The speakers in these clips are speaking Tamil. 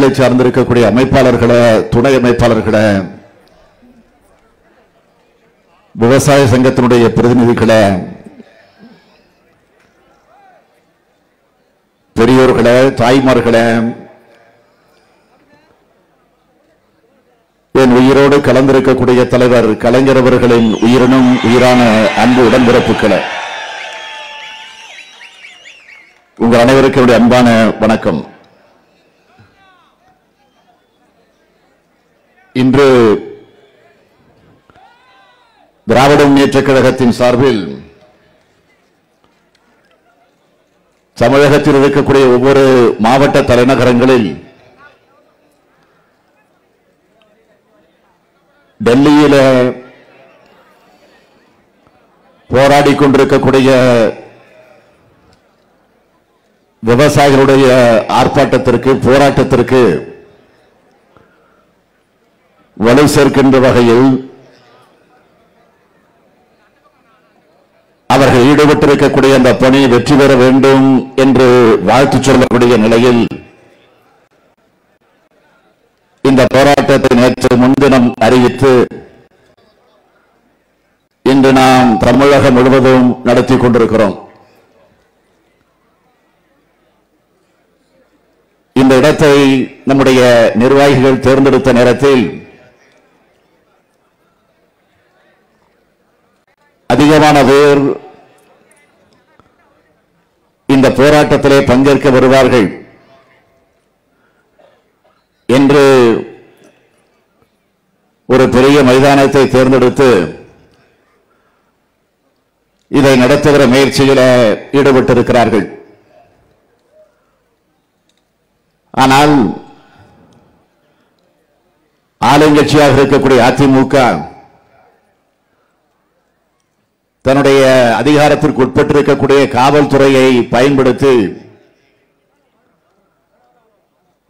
கட்சிகளை சார்ந்திருக்கக்கூடிய அமைப்பாளர்களே, துணை அமைப்பாளர்களே, விவசாய சங்கத்தினுடைய பிரதிநிதிகளே, பெரியோர்களே, தாய்மார்களே, என் உயிரோடு கலந்திருக்கக்கூடிய தலைவர் கலைஞர் அவர்களின் உயிரினும் உயிரான அன்பு உடன்பிறப்புகளே, உங்கள் அனைவருக்கும் அன்பான வணக்கம். இன்று திராவிட முன்னேற்றக் கழகத்தின் சார்பில் தமிழகத்தில் இருக்கக்கூடிய ஒவ்வொரு மாவட்ட தலைநகரங்களில் டெல்லியில போராடிக் கொண்டிருக்கக்கூடிய விவசாயிகளுடைய ஆர்ப்பாட்டத்திற்கு, போராட்டத்திற்கு வலு சேர்க்கின்ற வகையில் அவர்கள் ஈடுபட்டிருக்கக்கூடிய அந்த பணி வெற்றி பெற வேண்டும் என்று வாழ்த்து சொல்லக்கூடிய நிலையில் இந்த போராட்டத்தை நேற்று முன்தினம் அறிவித்து இன்று நாம் தமிழகம் முழுவதும் நடத்தி கொண்டிருக்கிறோம். இந்த இடத்தை நம்முடைய நிர்வாகிகள் தேர்ந்தெடுத்த நேரத்தில் அதிகமான பேர் இந்த போராட்டத்திலே பங்கேற்க வருவார்கள் என்று ஒரு பெரிய மைதானத்தை தேர்ந்தெடுத்து இதை நடத்துகிற முயற்சியில் ஈடுபட்டிருக்கிறார்கள். ஆனால் ஆளுங்கட்சியாக இருக்கக்கூடிய அதிமுக தன்னுடைய அதிகாரத்திற்கு உட்பட்டிருக்கக்கூடிய காவல்துறையை பயன்படுத்தி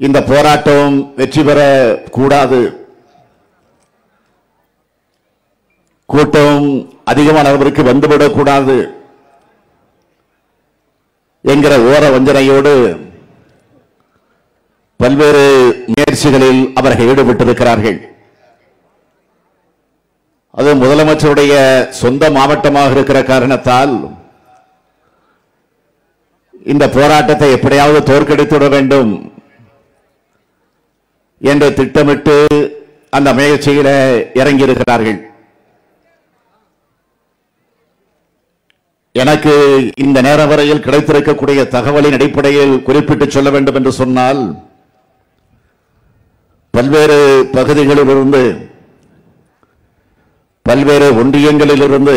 இந்த போராட்டம் வெற்றி பெறக்கூடாது, கூட்டம் அதிகமான அளவிற்கு வந்துவிடக்கூடாது என்கிற ஓர வஞ்சனையோடு பல்வேறு முயற்சிகளில் அவர்கள் ஈடுபட்டிருக்கிறார்கள். அது முதலமைச்சருடைய சொந்த மாவட்டமாக இருக்கிற காரணத்தால் இந்த போராட்டத்தை எப்படியாவது தோற்கடித்துவிட வேண்டும் என்று திட்டமிட்டு அந்த முயற்சியில இறங்கியிருக்கிறார்கள். எனக்கு இந்த நேரம் வரையில் கிடைத்திருக்கக்கூடிய தகவலின் அடிப்படையில் குறிப்பிட்டு சொல்ல வேண்டும் என்று சொன்னால், பல்வேறு பகுதிகளிலிருந்து, பல்வேறு ஒன்றியங்களிலிருந்து,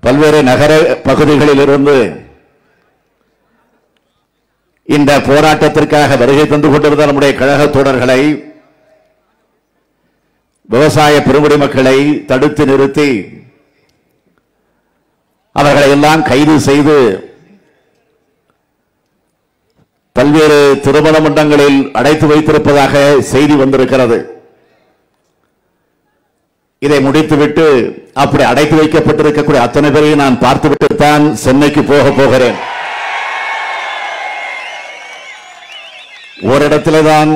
பல்வேறு நகர பகுதிகளிலிருந்து இந்த போராட்டத்திற்காக வருகை தந்து கொண்டிருந்த நம்முடைய கழக தோழர்களை, விவசாய பெருங்குடி மக்களை தடுத்து நிறுத்தி அவர்களை எல்லாம் கைது செய்து பல்வேறு திருமண மண்டபங்களில் அடைத்து வைத்திருப்பதாக செய்தி வந்திருக்கிறது. இதை முடித்துவிட்டு அப்படி அடைத்து வைக்கப்பட்டிருக்கக்கூடிய அத்தனை பேரையும் நான் பார்த்துவிட்டுத்தான் சென்னைக்கு போகிறேன். ஓரிடத்தில்தான்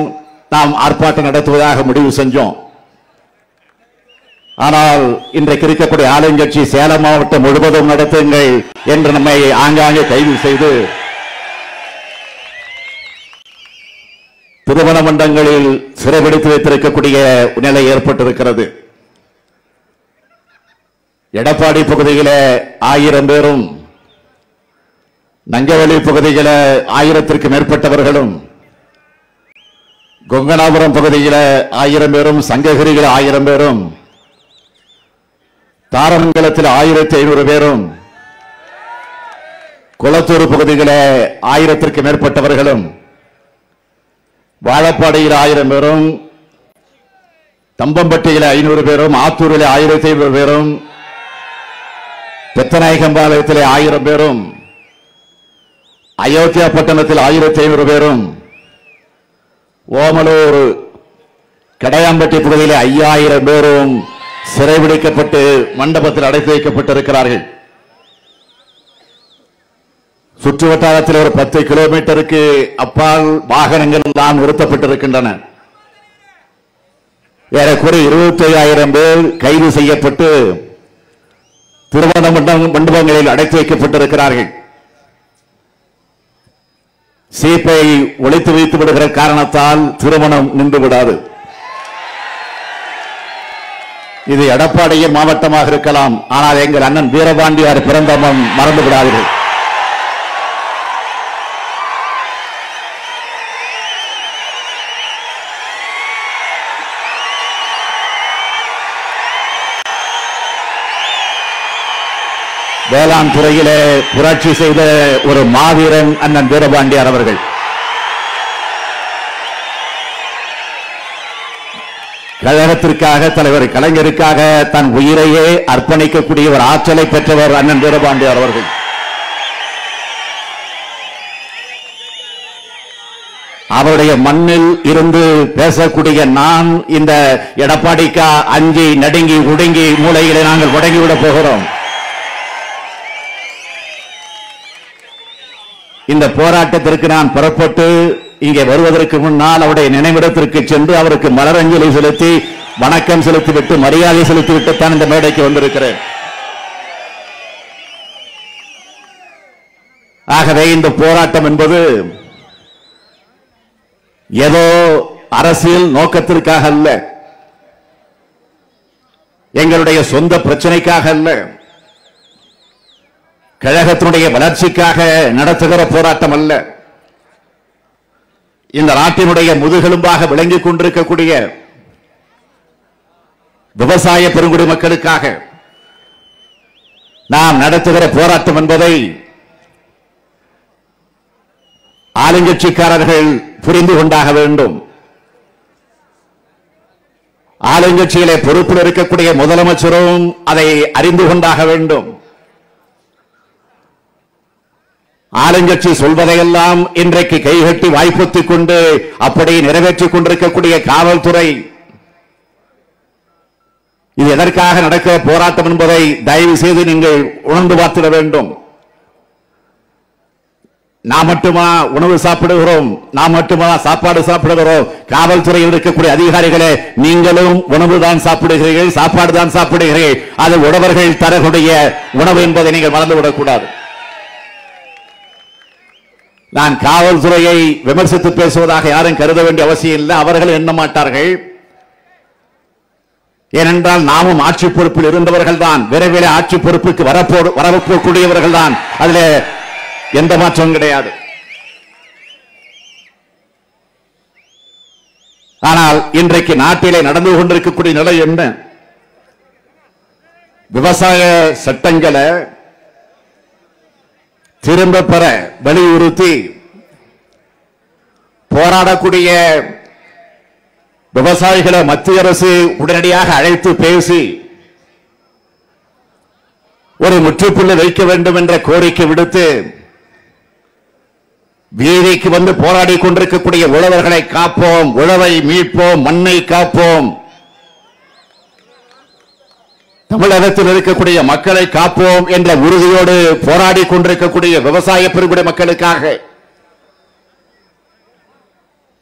நாம் ஆர்ப்பாட்டம் நடத்துவதாக முடிவு செஞ்சோம். ஆனால் இன்றைக்கு இருக்கக்கூடிய ஆளுங்கட்சி சேலம் மாவட்டம் முழுவதும் நடத்துங்கள் என்று நம்மை ஆங்காங்கே கைது செய்து திருமண மண்டபங்களில் சிறைபிடித்து வைத்திருக்கக்கூடிய நிலை ஏற்பட்டிருக்கிறது. எடப்பாடி பகுதியில் 1000 பேரும், நங்கவலி பகுதியில் 1000ற்கு மேற்பட்டவர்களும், கொங்கனாபுரம் பகுதியில் 1000 பேரும், சங்ககிரியில் 1000 பேரும், தாரமங்கலத்தில் 1500 பேரும், குளத்தூர் பகுதியில் 1000ற்கு மேற்பட்டவர்களும், வாழப்பாடியில் 1000 பேரும், தம்பம்பட்டியில் 500 பேரும், ஆத்தூரில் 1500 பேரும், பெத்தநாயகம்பாளையத்தில் 1000 பேரும், அயோத்தியா பட்டணத்தில் 1500 பேரும், ஓமலூர் கடையாம்பட்டி பகுதியில் 5000 பேரும் சிறைபிடிக்கப்பட்டு மண்டபத்தில் அடைத்து வைக்கப்பட்டிருக்கிறார்கள். சுற்று வட்டாரத்தில் ஒரு 10 கிலோமீட்டருக்கு அப்பால் வாகனங்கள் எல்லாம் நிறுத்தப்பட்டிருக்கின்றன. ஏறக்குறைய 25,000 பேர் கைது செய்யப்பட்டு திருமண மண்டபங்களில் அடைத்து வைக்கப்பட்டிருக்கிறார்கள். சீப்பை ஒழித்து வைத்து விடுகிற காரணத்தால் திருமணம் நின்று விடாது. இது எடப்பாடியின் மாவட்டமாக இருக்கலாம், ஆனால் எங்கள் அண்ணன் வீரபாண்டியார் பிறந்தமம் மறந்து விடாதீர்கள். வேளாண் துறையிலே புரட்சி செய்த ஒரு மாவீரன் அண்ணன் வீரபாண்டியார் அவர்கள். கழகத்திற்காக, தலைவர் கலைஞருக்காக தன் உயிரையே அர்ப்பணிக்கக்கூடிய ஒரு ஆற்றலை பெற்றவர் அண்ணன் வீரபாண்டியார் அவர்கள். அவருடைய மண்ணில் இருந்து பேசக்கூடிய நான் இந்த எடப்பாடிக்கா அஞ்சி நடுங்கி ஒடுங்கி மூலையிலே நாங்கள் முடங்கிவிடப் போகிறோம். இந்த போராட்டத்திற்கு நான் புறப்பட்டு இங்கே வருவதற்கு முன்னால் அவருடைய நினைவிடத்திற்கு சென்று அவருக்கு மலரஞ்சலி செலுத்தி வணக்கம் செலுத்திவிட்டு மரியாதை செலுத்திவிட்டு தான் இந்த மேடைக்கு வந்திருக்கிறேன். ஆகவே இந்த போராட்டம் என்பது ஏதோ அரசியல் நோக்கத்திற்காக அல்ல, எங்களுடைய சொந்த பிரச்சனைக்காக அல்ல, கழகத்தினுடைய வளர்ச்சிக்காக நடத்துகிற போராட்டம் அல்ல. இந்த நாட்டினுடைய முதுகெலும்பாக விளங்கிக் கொண்டிருக்கக்கூடிய விவசாய பெருங்குடி மக்களுக்காக நாம் நடத்துகிற போராட்டம் என்பதை ஆளுங்கட்சிக்காரர்கள் புரிந்து கொண்டாக வேண்டும். ஆளுங்கட்சியிலே பொறுப்பில் இருக்கக்கூடிய முதலமைச்சரும் அதை அறிந்து கொண்டாக வேண்டும். ஆளுங்கட்சி சொல்வதையெல்லாம் இன்றைக்கு கைகட்டி வாய்ப்புத்திக் கொண்டு அப்படி நிறைவேற்றிக் கொண்டிருக்கக்கூடிய காவல்துறை இது எதற்காக நடக்கிற போராட்டம் என்பதை தயவு செய்து நீங்கள் உணர்ந்து பார்த்திட வேண்டும். நாம் மட்டுமா உணவு சாப்பிடுகிறோம், நாம் மட்டுமா சாப்பாடு சாப்பிடுகிறோம்? காவல்துறையில் இருக்கக்கூடிய அதிகாரிகளே, நீங்களும் உணவு தான் சாப்பிடுகிறீர்கள், சாப்பாடு தான் சாப்பிடுகிறீர்கள். அது உழவர்கள் தரக்கூடிய உணவு என்பதை நீங்கள் மறந்துவிடக் கூடாது. நான் காவல்துறையை விமர்சித்து பேசுவதாக யாரும் கருத வேண்டிய அவசியம் இல்லை. அவர்கள் எண்ண மாட்டார்கள். ஏனென்றால் நாமும் ஆட்சி பொறுப்பில் இருந்தவர்கள் தான், விரைவில் ஆட்சி பொறுப்புக்கு வரப்போக்கூடியவர்கள் தான். அதில் எந்த மாற்றமும் கிடையாது. ஆனால் இன்றைக்கு நாட்டிலே நடந்து கொண்டிருக்கக்கூடிய நிலை என்ன? விவசாய சட்டங்களை திரும்ப பெற வலியுறுத்தி போராடக்கூடிய விவசாயிகளை மத்திய அரசு உடனடியாக அழைத்து பேசி ஒரு முற்றுப்புள்ளி வைக்க வேண்டும் என்ற கோரிக்கை விடுத்து வீதிக்கு வந்து போராடி கொண்டிருக்கக்கூடிய உழவர்களை காப்போம், உழவை மீட்போம், மண்ணை காப்போம், தமிழகத்தில் இருக்கக்கூடிய மக்களை காப்போம் என்ற உறுதியோடு போராடி கொண்டிருக்கக்கூடிய விவசாய பெருங்குடி மக்களுக்காக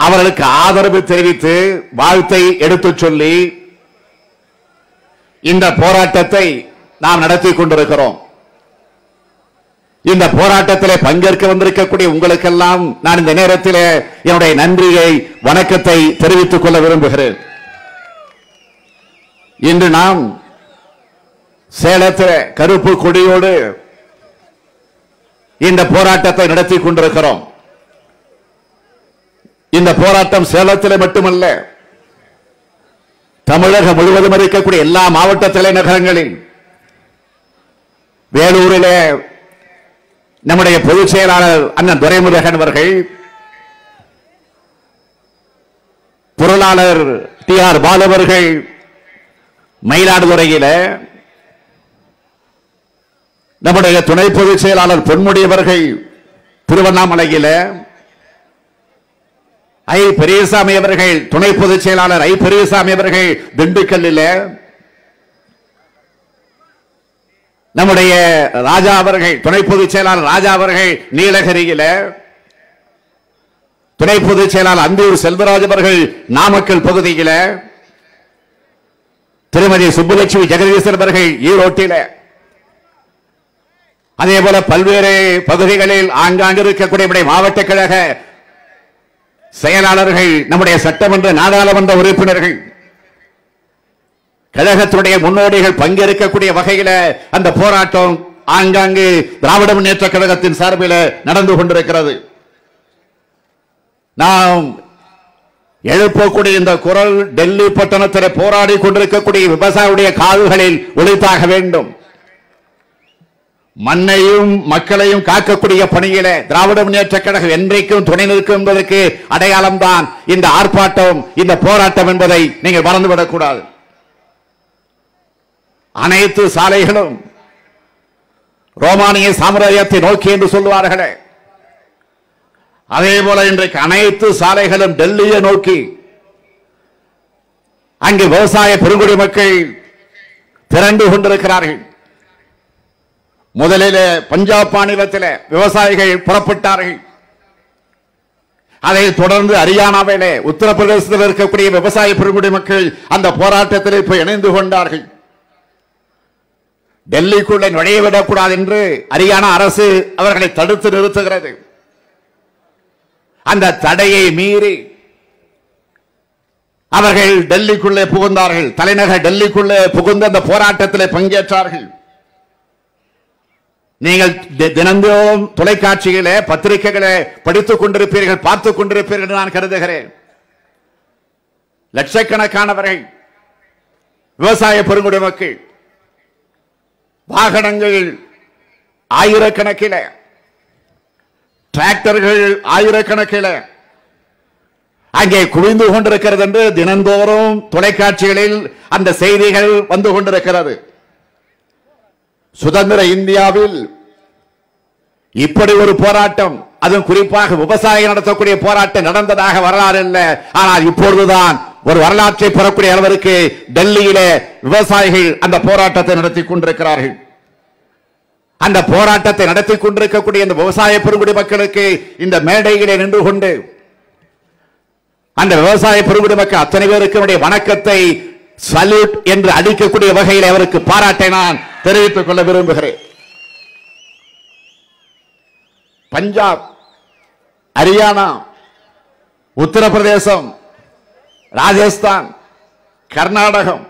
அவர்களுக்கு ஆதரவு தெரிவித்து வாழ்த்தை எடுத்துச் சொல்லி இந்த போராட்டத்தை நாம் நடத்தி கொண்டிருக்கிறோம். இந்த போராட்டத்திலே பங்கேற்க வந்திருக்கக்கூடிய உங்களுக்கெல்லாம் நான் இந்த நேரத்தில் என்னுடைய நன்றியை, வணக்கத்தை தெரிவித்துக் கொள்ள விரும்புகிறேன். இன்று நாம் சேலத்தில் கருப்பு கொடியோடு இந்த போராட்டத்தை நடத்தி கொண்டிருக்கிறோம். இந்த போராட்டம் சேலத்தில் மட்டுமல்ல, தமிழகம் முழுவதும் இருக்கக்கூடிய எல்லா மாவட்ட தலைநகரங்களில், வேலூரிலே நம்முடைய பொதுச் செயலாளர் அண்ணன் துரைமுருகன் அவர்கள், பொருளாளர் TR பாலு அவர்கள் மயிலாடுதுறையில, நம்முடைய துணை பொதுச் செயலாளர் பொன்முடி அவர்கள் திருவண்ணாமலையில, ஐ பெரியசாமி அவர்கள் துணை பொதுச் செயலாளர் ஐ பெரியசாமி அவர்கள் திண்டுக்கல்லில், நம்முடைய ராஜா அவர்கள், துணை பொதுச் செயலாளர் ராஜா அவர்கள் நீலகிரியில, துணை பொதுச் செயலாளர் அந்தியூர் செல்வராஜ் அவர்கள் நாமக்கல் பகுதியில், திருமதி சுப்புலட்சுமி ஜெகதீசன் அவர்கள் ஈரோட்டில, அதே போல பல்வேறு பகுதிகளில் ஆங்காங்கு இருக்கக்கூடிய மாவட்ட கழக செயலாளர்கள், நம்முடைய சட்டமன்ற நாடாளுமன்ற உறுப்பினர்கள், கழகத்துடைய முன்னோடிகள் பங்கேற்கக்கூடிய வகையில் அந்த போராட்டம் ஆங்காங்கு திராவிட முன்னேற்ற கழகத்தின் சார்பில் நடந்து கொண்டிருக்கிறது. நாம் எழுப்பக்கூடிய இந்த குரல் டெல்லி பட்டணத்தில் போராடி கொண்டிருக்கக்கூடிய விவசாயியுடைய காதுகளில் ஒலித்தாக வேண்டும். மண்ணையும் மக்களையும் காக்கக்கூடிய பணியில திராவிட முன்னேற்ற கழகம் என்றைக்கும் துணை நிற்கும் என்பதற்கு அடையாளம் தான் இந்த ஆர்ப்பாட்டம், இந்த போராட்டம் என்பதை நீங்கள் மறந்துவிடக் கூடாது. அனைத்து சாலைகளும் ரோமானிய சாம்ராஜ்யத்தை நோக்கி என்று சொல்லுவார்களே, அதே போல இன்றைக்கு அனைத்து சாலைகளும் டெல்லியை நோக்கி, அங்கு விவசாய பெருங்குடி மக்கள் திரண்டு கொண்டிருக்கிறார்கள். முதலில் பஞ்சாப் மாநிலத்தில் விவசாயிகள் புறப்பட்டார்கள். அதை தொடர்ந்து ஹரியானாவிலே, உத்தரப்பிரதேசத்தில் இருக்கக்கூடிய விவசாய பெருங்குடி மக்கள் அந்த போராட்டத்தில் இப்ப இணைந்து கொண்டார்கள். டெல்லிக்குள்ளே நுழையவிடக்கூடாது என்று ஹரியானா அரசு அவர்களை தடுத்து நிறுத்துகிறது. அந்த தடையை மீறி அவர்கள் டெல்லிக்குள்ளே புகுந்தார்கள். தலைநகர் டெல்லிக்குள்ளே புகுந்த அந்த போராட்டத்தில் பங்கேற்றார்கள். நீங்கள் தினந்தோறும் தொலைக்காட்சிகளே பத்திரிகைகளை படித்துக் கொண்டிருப்பீர்கள், பார்த்துக் கொண்டிருப்பீர்கள் என்று நான் கருதுகிறேன். லட்சக்கணக்கானவர்கள் விவசாய பெருங்குடி மக்கள் வாகனங்கள் ஆயிரக்கணக்கில், டிராக்டர்கள் ஆயிரக்கணக்கில் அங்கே குவிந்து கொண்டிருக்கிறது என்று தினந்தோறும் தொலைக்காட்சிகளில் அந்த செய்திகள் வந்து கொண்டிருக்கிறது. சுதந்திர இந்தியாவில் இப்படி ஒரு போராட்டம், அதுவும் குறிப்பாக விவசாயிகள் நடத்தக்கூடிய போராட்டம் நடந்ததாக வரலாறு இல்லை. ஆனால் இப்பொழுதுதான் ஒரு வரலாற்றை பெறக்கூடிய அளவிற்கு டெல்லியிலே விவசாயிகள் அந்த போராட்டத்தை நடத்தி கொண்டிருக்கிறார்கள். அந்த போராட்டத்தை நடத்தி கொண்டிருக்கக்கூடிய இந்த விவசாய பெருங்குடி மக்களுக்கு இந்த மேடையிலே நின்று கொண்டு அந்த விவசாய பெருங்குடி மக்கள் அத்தனை பேருக்கு வணக்கத்தை சல்யூட் என்று அடிக்கக்கூடிய வகையில் அவருக்கு பாராட்டை நான் தெரிவித்துக் கொள்ள விரும்புகிறேன். பஞ்சாப், ஹரியானா, உத்தரப்பிரதேசம், ராஜஸ்தான், கர்நாடகம்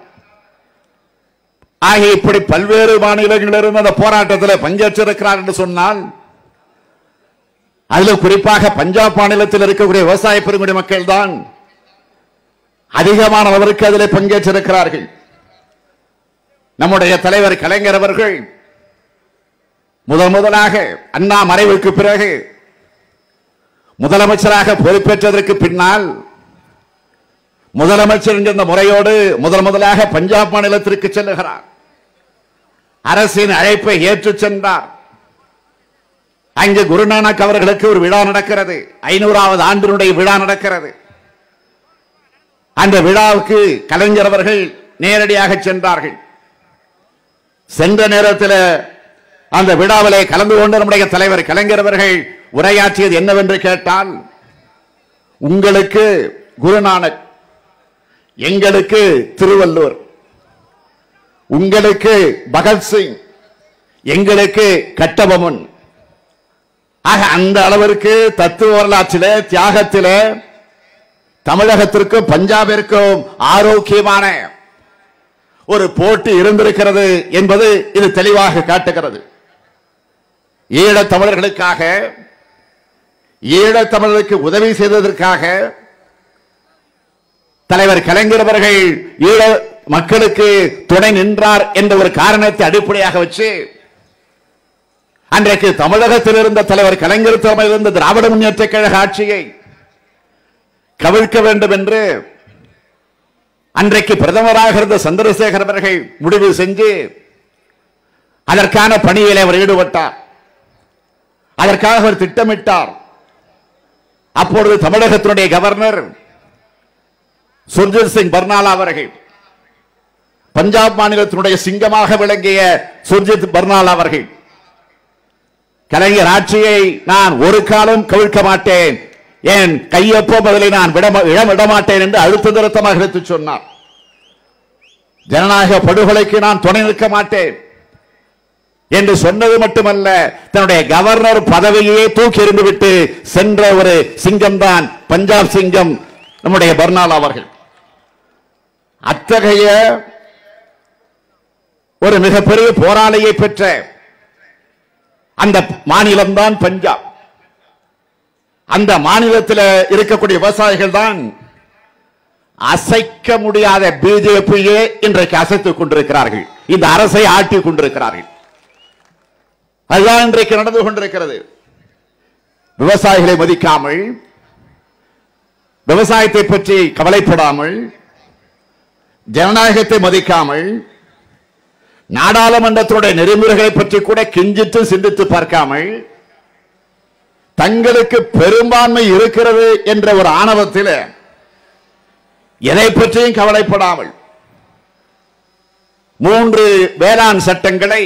ஆகிய இப்படி பல்வேறு மாநிலங்களிலிருந்து அந்த போராட்டத்தில் பங்கேற்றிருக்கிறார் என்று சொன்னால், அதில் குறிப்பாக பஞ்சாப் மாநிலத்தில் இருக்கக்கூடிய விவசாய பெருங்குடி மக்கள் தான் அதிகமானவருக்கு அதில் பங்கேற்றிருக்கிறார்கள். நம்முடைய தலைவர் கலைஞர் அவர்கள் முதலாக அண்ணா மறைவுக்கு பிறகு முதலமைச்சராக பொறுப்பேற்றதற்கு பின்னால் முதலமைச்சர் என்கிற முறையோடு முதலாக பஞ்சாப் மாநிலத்திற்கு செல்லுகிறார். அரசின் அழைப்பை ஏற்று சென்றார். அங்கு குருநானக் அவர்களுக்கு ஒரு விழா நடக்கிறது. 500வது ஆண்டினுடைய விழா நடக்கிறது. அந்த விழாவுக்கு கலைஞர் அவர்கள் நேரடியாக சென்றார்கள். சென்ற நேரத்தில் அந்த விழாவிலே கலந்து கொண்ட நம்முடைய தலைவர் கலைஞர் அவர்கள் உரையாற்றியது என்னவென்று கேட்டால், உங்களுக்கு குருநானக், எங்களுக்கு திருவள்ளுவர், உங்களுக்கு பகத்சிங், எங்களுக்கு கட்டபொம்மன். ஆக அந்த அளவிற்கு தத்துவ வரலாற்றிலே, தியாகத்திலே தமிழகத்திற்கும் பஞ்சாபிற்கும் ஆரோக்கியமான ஒரு போட்டி இருந்திருக்கிறது என்பது இது தெளிவாக காட்டுகிறது. ஈழத் தமிழர்களுக்காக, ஈழத் தமிழர்களுக்கு உதவி செய்ததற்காக தலைவர் கலைஞர் அவர்கள் ஈழ மக்களுக்கு துணை நின்றார் என்ற ஒரு காரணத்தை அடிப்படையாக வச்சு அன்றைக்கு தமிழகத்தில் இருந்த தலைவர் கலைஞர் தலைமையில் இருந்த திராவிட முன்னேற்ற கழக ஆட்சியை கவிழ்க்க வேண்டும் என்று அன்றைக்கு பிரதமராக இருந்த சந்திரசேகர் அவர்கள் முடிவு செஞ்சு அதற்கான பணியில் அவர் ஈடுபட்டார். அதற்காக அவர் திட்டமிட்டார். அப்பொழுது தமிழகத்தினுடைய கவர்னர் சுர்ஜித் சிங் பர்னாலா அவர்கள் பஞ்சாப் மாநிலத்தினுடைய சிங்கமாக விளங்கிய சுர்ஜித் பர்னால் அவர்கள் கலைஞர் ஆட்சியை நான் ஒரு காலம் கவிழ்க்க மாட்டேன், என் கையொப்ப பதிலை நான் விடமாட்டேன் என்று அழுத்த திருத்தமாக எடுத்து சொன்னார். ஜனநாயக படுகொலைக்கு நான் துணை நிற்க மாட்டேன் என்று சொன்னது மட்டுமல்ல, தன்னுடைய கவர்னர் பதவியை தூக்கி எறிந்துவிட்டு சென்ற ஒரு சிங்கம் தான் பஞ்சாப் சிங்கம் நம்முடைய பர்னால் அவர்கள். அத்தகைய ஒரு மிகப்பெரிய போராளியை பெற்ற அந்த மாநிலம்தான் பஞ்சாப். அந்த மாநிலத்தில் இருக்கக்கூடிய விவசாயிகள் தான் அசைக்க முடியாத பிஜேபியே இன்றைக்கு அசைத்துக் கொண்டிருக்கிறார்கள், இந்த அரசை ஆட்டிக் கொண்டிருக்கிறார்கள். அதுதான் இன்றைக்கு நடந்து கொண்டிருக்கிறது. விவசாயிகளை மதிக்காமல், விவசாயத்தை பற்றி கவலைப்படாமல், ஜனநாயகத்தை மதிக்காமல், நாடாளுமன்றத்துடைய நெறிமுறைகளை பற்றி கூட கிஞ்சித்து சிந்தித்து பார்க்காமல், தங்களுக்கு பெரும்பான்மை இருக்கிறது என்ற ஒரு ஆணவத்தில் எதை பற்றியும் கவலைப்படாமல் 3 வேளாண் சட்டங்களை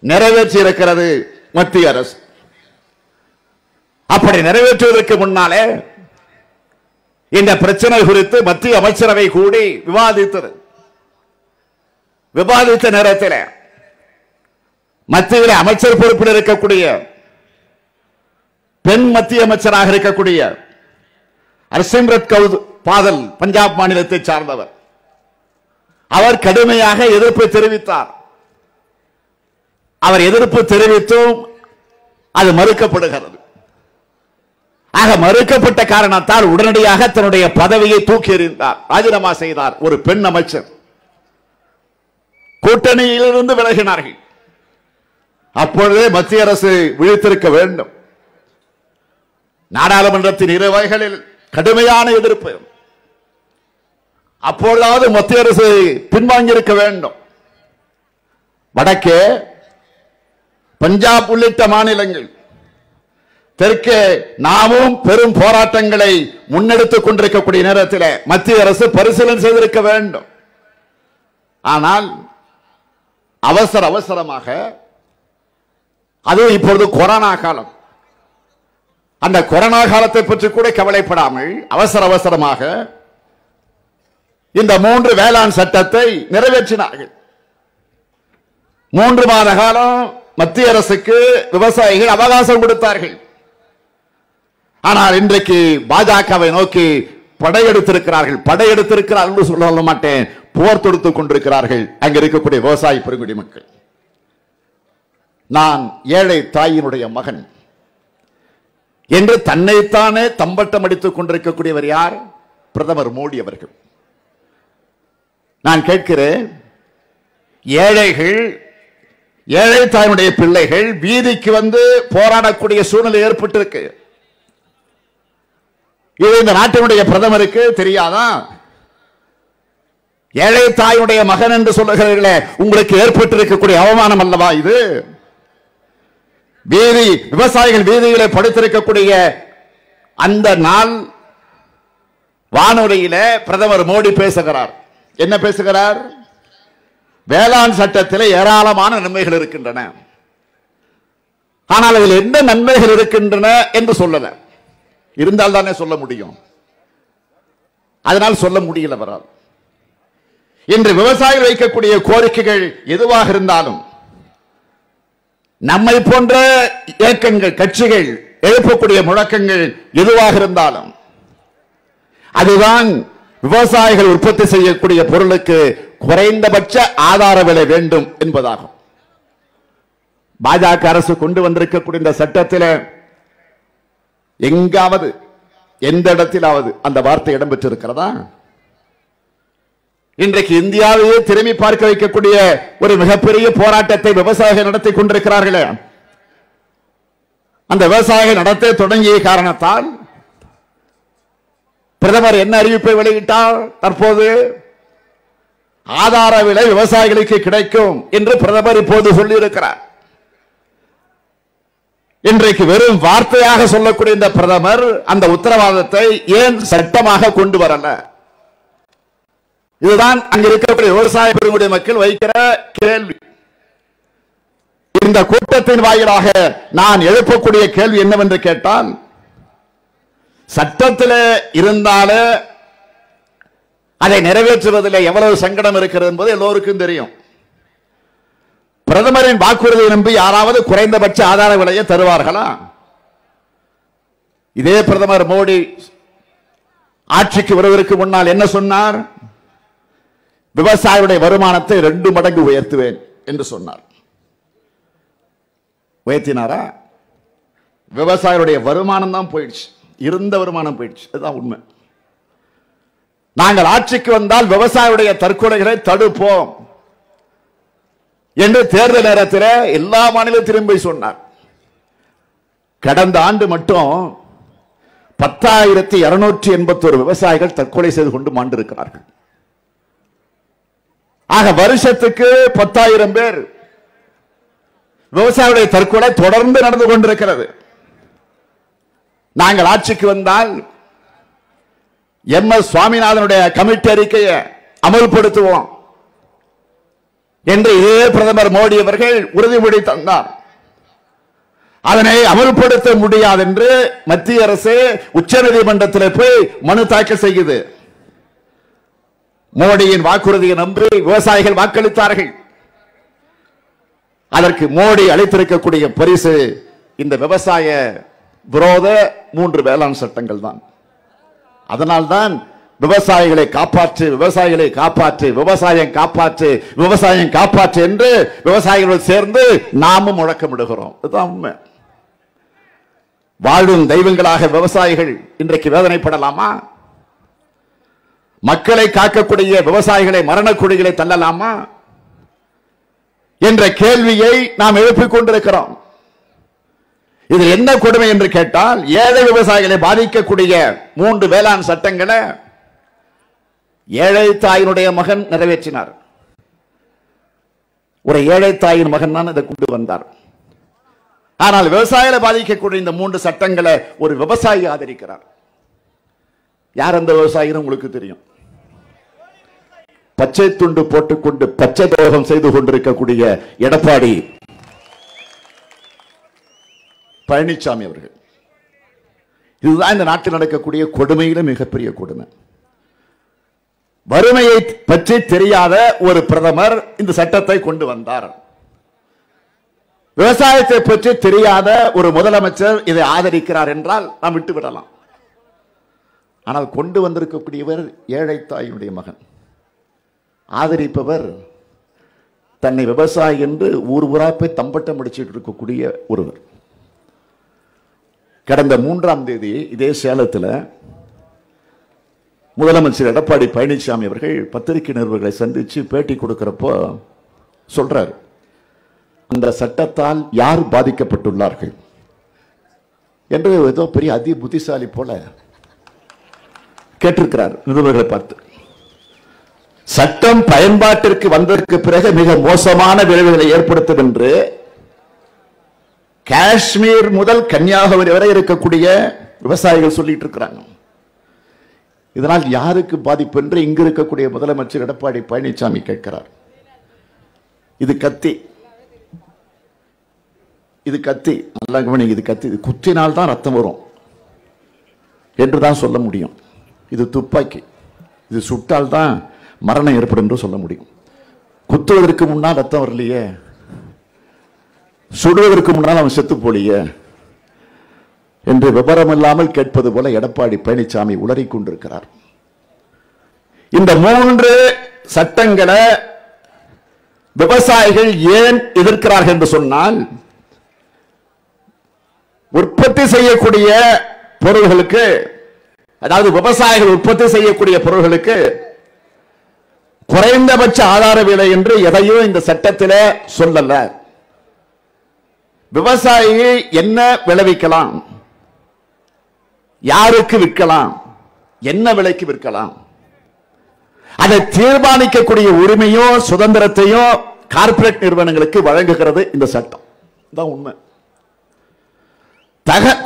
நிறைவேற்றி இருக்கிறது மத்திய அரசு. அப்படி நிறைவேற்றுவதற்கு முன்னாலே இந்த பிரச்சனை குறித்து மத்திய அமைச்சரவை கூடி விவாதித்தது. விவாதித்த நேரத்தில் மத்தியில் அமைச்சர் பொறுப்பில் இருக்கக்கூடிய பெண் மத்திய அமைச்சராக இருக்கக்கூடிய ஹர்சிம்ரத் கௌர் பாதல் பஞ்சாப் மாநிலத்தை சார்ந்தவர், அவர் கடுமையாக எதிர்ப்பு தெரிவித்தார். அவர் எதிர்ப்பு தெரிவித்தும் அது மறுக்கப்படுகிறது. ஆக மறுக்கப்பட்ட காரணத்தால் உடனடியாக தன்னுடைய பதவியை தூக்கி எறிந்தார், ராஜினாமா செய்தார். ஒரு பெண் அமைச்சர் கூட்டணியிலிருந்து விலகினார்கள். அப்பொழுதே மத்திய அரசு விழித்திருக்க வேண்டும். நாடாளுமன்றத்தின் இரு வகைகளில் கடுமையான எதிர்ப்பு. அப்பொழுதாவது மத்திய அரசு பின்வாங்கியிருக்க வேண்டும். வடக்கே பஞ்சாப் உள்ளிட்ட மாநிலங்கள், தெற்கே நாமும் பெரும் போராட்டங்களை முன்னெடுத்துக் கொண்டிருக்கக்கூடிய நேரத்தில் மத்திய அரசு பரிசீலனை செய்திருக்க வேண்டும். ஆனால் அவசரமாக, அதுவும் இப்பொழுது கொரோனா காலம், அந்த கொரோனா காலத்தை பற்றி கூட கவலைப்படாமல் அவசரமாக இந்த 3 வேளாண் சட்டத்தை நிறைவேற்றினார்கள். 3 மாத காலம் மத்திய அரசுக்கு விவசாயிகள் அவகாசம் கொடுத்தார்கள். ஆனால் இன்றைக்கு பாஜகவை நோக்கி படையெடுத்திருக்கிறார்கள் சொல்ல மாட்டேன், போர் தொடுத்துக் கொண்டிருக்கிறார்கள் அங்க இருக்கக்கூடிய விவசாய பெருங்குடி மக்கள். நான் ஏழை தாயினுடைய மகன் என்று தன்னைத்தானே தம்பட்டம் அடித்துக் கொண்டிருக்கக்கூடியவர் யார்? பிரதமர் மோடி அவர்கள். நான் கேட்கிறேன், ஏழை தாயினுடைய பிள்ளைகள் வீதிக்கு வந்து போராடக்கூடிய சூழ்நிலை ஏற்பட்டிருக்கு. இது இந்த நாட்டினுடைய பிரதமருக்கு தெரியாதா? ஏழை தாயுடைய மகன் என்று சொல்லுகிறீர்களே, உங்களுக்கு ஏற்பட்டிருக்கக்கூடிய அவமானம் அல்லவா இது? விவசாயிகள் வீதிகளை படுத்திருக்கக்கூடிய அந்த நாள் வானொலியில பிரதமர் மோடி பேசுகிறார். என்ன பேசுகிறார்? வேளாண் சட்டத்தில் ஏராளமான நன்மைகள் இருக்கின்றன, ஆனால் அதில் என்ன நன்மைகள் இருக்கின்றன என்று சொல்லல. இருந்தால் தானே சொல்ல முடியும், அதனால் சொல்ல முடியல வராது. இன்று விவசாயிகள் வைக்கக்கூடிய கோரிக்கைகள் எதுவாக இருந்தாலும், நம்மை போன்ற இயக்கங்கள், கட்சிகள் எழுப்பக்கூடிய முழக்கங்கள் எதுவாக இருந்தாலும், அதுதான் விவசாயிகள் உற்பத்தி செய்யக்கூடிய பொருளுக்கு குறைந்தபட்ச ஆதார விலை வேண்டும் என்பதாகும். பாஜக அரசு கொண்டு வந்திருக்கக்கூடிய இந்த சட்டத்தில் எங்காவது, எந்த இடத்திலாவது அந்த வார்த்தை இடம்பெற்றிருக்கிறதா? இன்றைக்கு இந்தியாவையே திரும்பி பார்க்க வைக்கக்கூடிய ஒரு மிகப்பெரிய போராட்டத்தை விவசாயிகள் நடத்தி கொண்டிருக்கிறார்களே, அந்த விவசாயிகள் நடத்த தொடங்கிய காரணத்தால் பிரதமர் என்ன அறிவிப்பை வெளியிட்டார்? தற்போது ஆதார விலை விவசாயிகளுக்கு கிடைக்கும் என்று பிரதமர் இப்போது சொல்லியிருக்கிறார். இன்றைக்கு வெறும் வார்த்தையாக சொல்லக்கூடிய இந்த பிரதமர் அந்த உத்தரவாதத்தை ஏன் சட்டமாக கொண்டு வரல? இதுதான் அங்க இருக்கக்கூடிய விவசாய பெருங்குடி மக்கள் வைக்கிற கேள்வி. இந்த கூட்டத்தின் வாயிலாக நான் எழுப்பக்கூடிய கேள்வி என்னவென்று கேட்டால், சட்டத்தில் இருந்தாலே அதை நிறைவேற்றுவதில் எவ்வளவு சங்கடம் இருக்கிறது என்பது எல்லோருக்கும் தெரியும். பிரதமரின் வாக்குறுதியை நம்பி யாராவது குறைந்தபட்ச ஆதார விலையை தருவார்களா? இதே பிரதமர் மோடி ஆட்சிக்கு வருவதற்கு முன்னால் என்ன சொன்னார்? விவசாயிகளுடைய வருமானத்தை 2 மடங்கு உயர்த்துவேன் என்று சொன்னார். உயர்த்தினாரா? விவசாயிகளுடைய வருமானம் தான் போயிடுச்சு, இருந்த வருமானம் போயிடுச்சு. அதுதான் உண்மை. நாங்கள் ஆட்சிக்கு வந்தால் விவசாயிகளுடைய தற்கொலைகளை தடுப்போம் என்று தேர்தல் நேரத்தில் எல்லா மாநிலத்திலும் போய் சொன்னார். கடந்த ஆண்டு மட்டும் 10,281 விவசாயிகள் தற்கொலை செய்து கொண்டு மாண்டிருக்கிறார்கள். ஆக வருஷத்துக்கு 10,000 பேர் விவசாயிகளுடைய தற்கொலை தொடர்ந்து நடந்து கொண்டிருக்கிறது. நாங்கள் ஆட்சிக்கு வந்தால் MS சுவாமிநாதனுடைய கமிட்டி அறிக்கையை அமல்படுத்துவோம் என்று இதே பிரதமர் மோடி அவர்கள் உறுதிமொழி தந்தார். அதனை அமல்படுத்த முடியாது என்று மத்திய அரசு உச்சநீதிமன்றத்தில் போய் மனு தாக்கல் செய்யுது. மோடியின் வாக்குறுதியை நம்பி விவசாயிகள் வாக்களித்தார்கள். அதற்கு மோடி அளித்திருக்கக்கூடிய பரிசு இந்த விவசாய விரோத 3 வேளாண் சட்டங்கள் தான். அதனால்தான் விவசாயிகளை காப்பாற்று, விவசாயிகளை காப்பாற்று, விவசாயம் காப்பாற்று, விவசாயம் காப்பாற்று என்று விவசாயிகள் சேர்ந்து நாமும் முழக்கமிடுகிறோம். இதுதான் உண்மை. வாழும் தெய்வங்களாக விவசாயிகள் இன்றைக்கு வேதனைப்படலாமா? மக்களை காக்கக்கூடிய விவசாயிகளை மரணக்குழிகளை தள்ளலாமா என்ற கேள்வியை நாம் எழுப்பிக் கொண்டிருக்கிறோம். இது என்ன கொடுமை என்று கேட்டால், ஏழை விவசாயிகளை பாதிக்கக்கூடிய 3 வேளாண் சட்டங்களை ஏழை தாயினுடைய மகன் நிறைவேற்றினார். ஒரு ஏழை தாயின் மகன் தான் இதை கொண்டு வந்தார். ஆனால் விவசாயிகளை பாதிக்கக்கூடிய இந்த 3 சட்டங்களை ஒரு விவசாயி ஆதரிக்கிறார். யார் அந்த விவசாயின்னு உங்களுக்கு தெரியும். பச்சை துண்டு போட்டுக்கொண்டு பச்சை துரோகம் செய்து கொண்டிருக்கக்கூடிய எடப்பாடி பழனிசாமி அவர்கள். இதுதான் இந்த நாட்டில் நடக்கக்கூடிய கொடுமையில மிகப்பெரிய கொடுமை. வறுமையை பற்றி தெரியாத ஒரு பிரதமர் இந்த சட்டத்தை கொண்டு வந்தார். விவசாயத்தை பற்றி தெரியாத ஒரு முதலமைச்சர் இதை ஆதரிக்கிறார் என்றால் நாம் விட்டுவிடலாம். ஆனால் கொண்டு வந்திருக்கக்கூடியவர் ஏழை தாயினுடைய மகன். ஆதரிப்பவர் தன்னை விவசாயி என்று ஊர் ஊரா போய் தம்பட்டம் அடிச்சுட்டு இருக்கக்கூடிய ஒருவர். கடந்த 3ஆம் தேதி இதே சேலத்தில் முதலமைச்சர் எடப்பாடி பழனிசாமி அவர்கள் பத்திரிகை நிருபர்களை சந்தித்து பேட்டி கொடுக்கிறப்போ சொல்றார், அந்த சட்டத்தால் யார் பாதிக்கப்பட்டுள்ளார்கள் என்று ஏதோ பெரிய அதி புத்திசாலி போல கேட்டிருக்கிறார் நிருபர்களை பார்த்து. சட்டம் பயன்பாட்டிற்கு வந்ததற்கு பிறகு மிக மோசமான விளைவுகளை ஏற்படுத்தும் என்று காஷ்மீர் முதல் கன்னியாகுமரி வரை இருக்கக்கூடிய விவசாயிகள் சொல்லிட்டு இருக்கிறாங்க. இதனால் யாருக்கு பாதிப்பு என்று இங்கு இருக்கக்கூடிய முதலமைச்சர் எடப்பாடி பழனிசாமி கேட்கிறார். இது கத்தி, இது கத்தி, நல்லா கவனிங்க, இது கத்தி. இது குத்தினால் தான் ரத்தம் வரும் என்றுதான் சொல்ல முடியும். இது துப்பாக்கி, இது சுட்டால் தான் மரணம் ஏற்படும் என்று சொல்ல முடியும். குத்துவதற்கு முன்னால் ரத்தம் வரலையே, சுடுவதற்கு முன்னால் அவன் செத்து போலியே என்று விவரம் இல்லாமல் கேட்பது போல எடப்பாடி பழனிசாமி உளறிக் கொண்டிருக்கிறார். இந்த 3 சட்டங்களை விவசாயிகள் ஏன் எதிர்க்கிறார்கள் என்று சொன்னால், உற்பத்தி செய்யக்கூடிய பொருள்களுக்கு, அதாவது விவசாயிகள் உற்பத்தி செய்யக்கூடிய பொருள்களுக்கு குறைந்தபட்ச ஆதார விலை என்று எதையும் இந்த சட்டத்தில் சொல்லல. விவசாயி என்ன விளைவிக்கலாம், யாருக்கு விற்கலாம், என்ன விலைக்கு விற்கலாம், அதை தீர்மானிக்கக்கூடிய உரிமையும் சுதந்திரத்தையும் கார்ப்பரேட் நிறுவனங்களுக்கு வழங்குகிறது இந்த சட்டம். தான் உண்மை.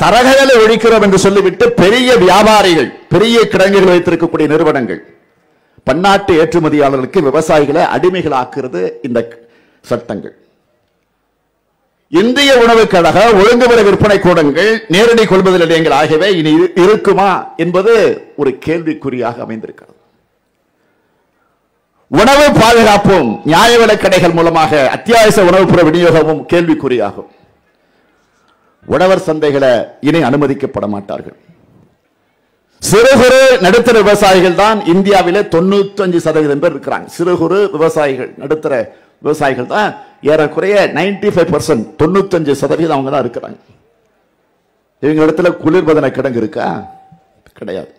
தரகர்களை ஒழிக்கிறோம் என்று சொல்லிவிட்டு பெரிய வியாபாரிகள், பெரிய கிடங்குகள் வைத்திருக்கக்கூடிய நிறுவனங்கள் பன்னாட்டு ஏற்றுமதியாளர்களுக்கு விவசாயிகளை அடிமைகளாக்குறது இந்த சட்டங்கள். இந்திய உணவுக் கழக ஒழுங்குமுறை விற்பனை கூடங்கள், நேரடி கொள்முதல் நிலையங்கள் ஆகியவை இனி இருக்குமா என்பது ஒரு கேள்விக்குறியாக அமைந்திருக்கிறது. உணவு பாதுகாப்பும் நியாய விலைக் கடைகள் மூலமாக அத்தியாவசிய உணவுப் பொருள் விநியோகமும் கேள்விக்குறியாகும். உழவர் சந்தைகளை இனி அனுமதிக்கப்பட மாட்டார்கள். சிறு குறு நடுத்தர விவசாயிகள் தான் இந்தியாவிலே 95% பேர் இருக்கிறாங்க. சிறு குறு விவசாயிகள், நடுத்தர விவசாயிகள் தான் ஏறக்குறைய 95%, 95% அவங்க தான் இருக்கிறாங்க. இவங்க இடத்துல குளிர்பதன கிடங்கு இருக்கா? கிடையாது.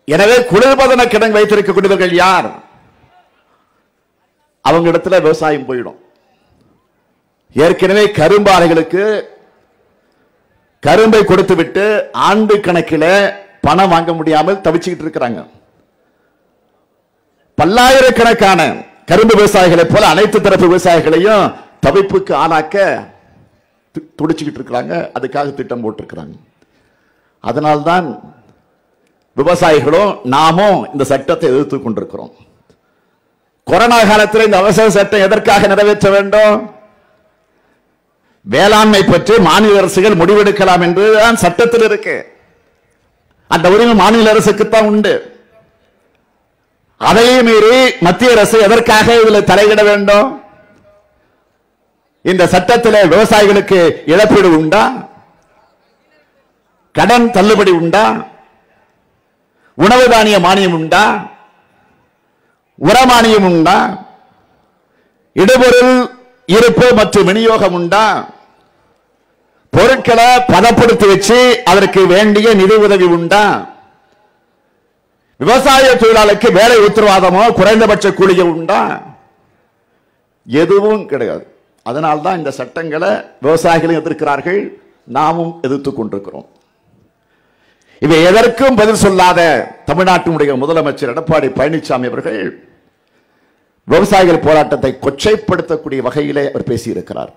எனவே குளிர்பதன கிடங்கு வைத்திருக்கக்கூடியவர்கள் யார்? அவங்க இடத்துல விவசாயம் போயிடும். ஏற்கனவே கரும்பாலைகளுக்கு கரும்பை கொடுத்து விட்டு ஆண்டு கணக்கில் பணம் வாங்க முடியாமல் தவிச்சுக்கிட்டு இருக்கிறாங்க. பல்லாயிரக்கணக்கான கரும்பு விவசாயிகளை போல அனைத்து தரப்பு விவசாயிகளையும் தவிப்புக்கு ஆளாக்க துடிச்சுக்கிட்டு இருக்கிறாங்க. அதுக்காக திட்டம் போட்டிருக்கிறாங்க. அதனால்தான் விவசாயிகளும் நாமும் இந்த சட்டத்தை எதிர்த்துக் கொண்டிருக்கிறோம். கொரோனா காலத்தில் இந்த அவசர சட்டம் எதற்காக நிறைவேற்ற வேண்டும்? வேளாண்மை பற்றி மாநில அரசுகள் முடிவெடுக்கலாம் என்றுதான் சட்டத்தில் இருக்கு. அந்த உரிமை மாநில அரசுக்குத்தான் உண்டு. அதையே மீறி மத்திய அரசு எதற்காக இதில் தலையிட வேண்டும்? இந்த சட்டத்தில் விவசாயிகளுக்கு இழப்பீடு உண்டா? கடன் தள்ளுபடி உண்டா? உணவு தானிய மானியம் உண்டா? உரமானியம் உண்டா? இடுபொருள் இருப்பு மற்றும் விநியோகம் உண்டா? பொருட்களை பதப்படுத்தி வச்சு அதற்கு வேண்டிய நிதி உதவி உண்டா? விவசாய தொழிலாளருக்கு வேலை உத்தரவாதமோ குறைந்தபட்ச கூலியோ உண்டா? எதுவும் கிடையாது. அதனால்தான் இந்த சட்டங்களை விவசாயிகளும் எதிர்க்கிறார்கள், நாமும் எதிர்த்துக் கொண்டிருக்கிறோம். இவை எதற்கும் பதில் சொல்லாத தமிழ்நாட்டினுடைய முதலமைச்சர் எடப்பாடி பழனிசாமி அவர்கள் விவசாயிகள் போராட்டத்தை கொச்சைப்படுத்தக்கூடிய வகையிலே அவர் பேசியிருக்கிறார்.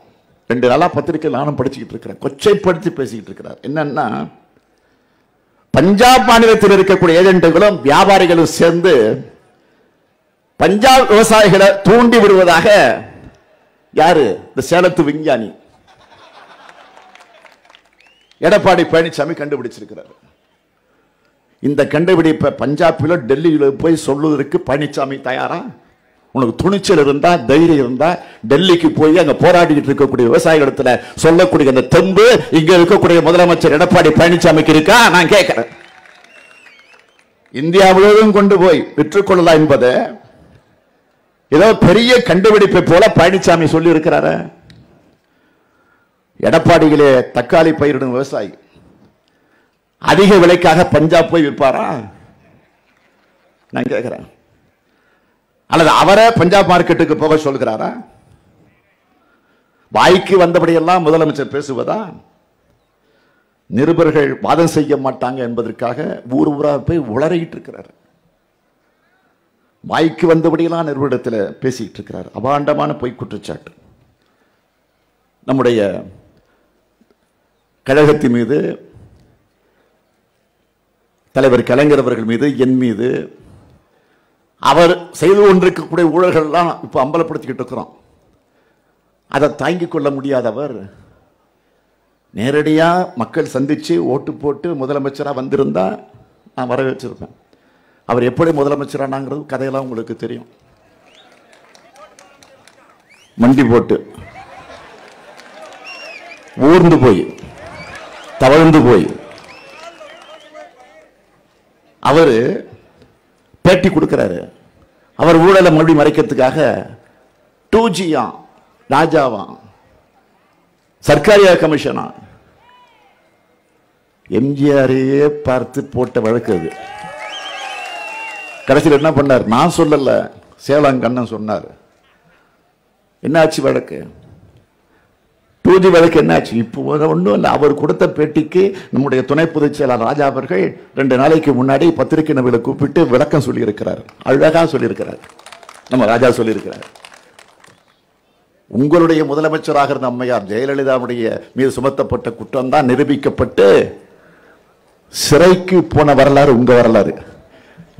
2 நாளா பத்திரிகை நானும் படிச்சுக்கிட்டு இருக்கிறேன். கொச்சைப்படுத்தி பேசிக்கிட்டு இருக்கிறார். என்னன்னா, பஞ்சாப் மாநிலத்தில் இருக்கக்கூடிய ஏஜென்ட்டுகளும் வியாபாரிகளும் சேர்ந்து பஞ்சாப் விவசாயிகளை தூண்டி விடுவதாக யாரு? இந்த சேலத்து விஞ்ஞானி எடப்பாடி பழனிசாமி கண்டுபிடிச்சிருக்கிறார். இந்த கண்டுபிடிப்பை பஞ்சாபில டெல்லியில போய் சொல்வதற்கு பழனிசாமி தயாரா? உனக்கு துணிச்சல் இருந்தா, தைரியம் இருந்தா டெல்லிக்கு போய் அங்க போராடிட்டு இருக்கக்கூடிய விவசாயிகளிடத்துல சொல்லக்கூடிய அந்த தெம்பு இங்க இருக்கக்கூடிய முதலமைச்சர் எடப்பாடி பழனிசாமிக்கு இருக்கா? நான் கேட்கிறேன். இந்தியா முழுவதும் கொண்டு போய் விற்றுக்கொள்ளலாம் என்பது ஏதோ பெரிய கண்டுபிடிப்பை போல பழனிசாமி சொல்லி இருக்கிறாரு. எடப்பாடிகளே தக்காளி பயிரிடும் விவசாயி அதிக விலைக்காக பஞ்சாப் போய் விற்பாரா? நான் கேட்கிறேன். அல்லது அவரை பஞ்சாப் மார்க்கெட்டுக்கு போக சொல்கிறாரா? வாய்க்கு வந்தபடியெல்லாம் முதலமைச்சர் பேசுவதா? நிருபர்கள் வாதம் செய்ய மாட்டாங்க என்பதற்காக ஊர் ஊரா போய் உளறிட்டு இருக்கிறார். வாய்க்கு வந்தபடியெல்லாம் நிருபரிடத்தில் பேசிட்டு இருக்கிறார். அபாண்டமான பொய் குற்றச்சாட்டு. நம்முடைய கழகத்தின் மீது, தலைவர் கலைஞர் அவர்கள் மீது, என் மீது அவர் செய்து கொண்டிருக்கக்கூடிய ஊழல்கள் எல்லாம் இப்ப அம்பலப்படுத்திக்கிட்டு இருக்கிறோம். அதை தாங்கிக் கொள்ள முடியாதவர் நேரடியா மக்கள் சந்திச்சு ஓட்டு போட்டு முதலமைச்சரா வந்திருந்தா நான் வரவேற்றிருப்பேன். அவர் எப்படி முதலமைச்சரானாங்கிறது கதையெல்லாம் உங்களுக்கு தெரியும். மண்டி போட்டு ஊர்ந்து போய் தவழ்ந்து போய் அவரு பேட்டி கொடுக்கிறாரு. அவர் ஊழலை மறுபடியும் மறைக்கிறதுக்காக 2G ராஜாவா, சர்க்காரியா கமிஷனா, எம்ஜிஆரையே பார்த்து போட்ட வழக்கு அது. கடைசியில் என்ன பண்ணார்? நான் சொல்லல, சேலாங்கண்ணன் சொன்னார். என்னாச்சு வழக்கு? 2G வழக்கு என்னாச்சு? இப்போ ஒன்றும் இல்லை. அவர் கொடுத்த பேட்டிக்கு நம்முடைய துணை பொதுச் செயலாளர் ராஜா அவர்கள் 2 நாளைக்கு முன்னாடி பத்திரிகை நபர்களை கூப்பிட்டு விளக்கம் சொல்லியிருக்கிறார். அழகா சொல்லியிருக்கிறார். நம்ம ராஜா சொல்லியிருக்கிறார். உங்களுடைய முதலமைச்சராக இருந்த அம்மையார் ஜெயலலிதாவுடைய மீது சுமத்தப்பட்ட குற்றம் தான் நிரூபிக்கப்பட்டு சிறைக்கு போன வரலாறு உங்க வரலாறு.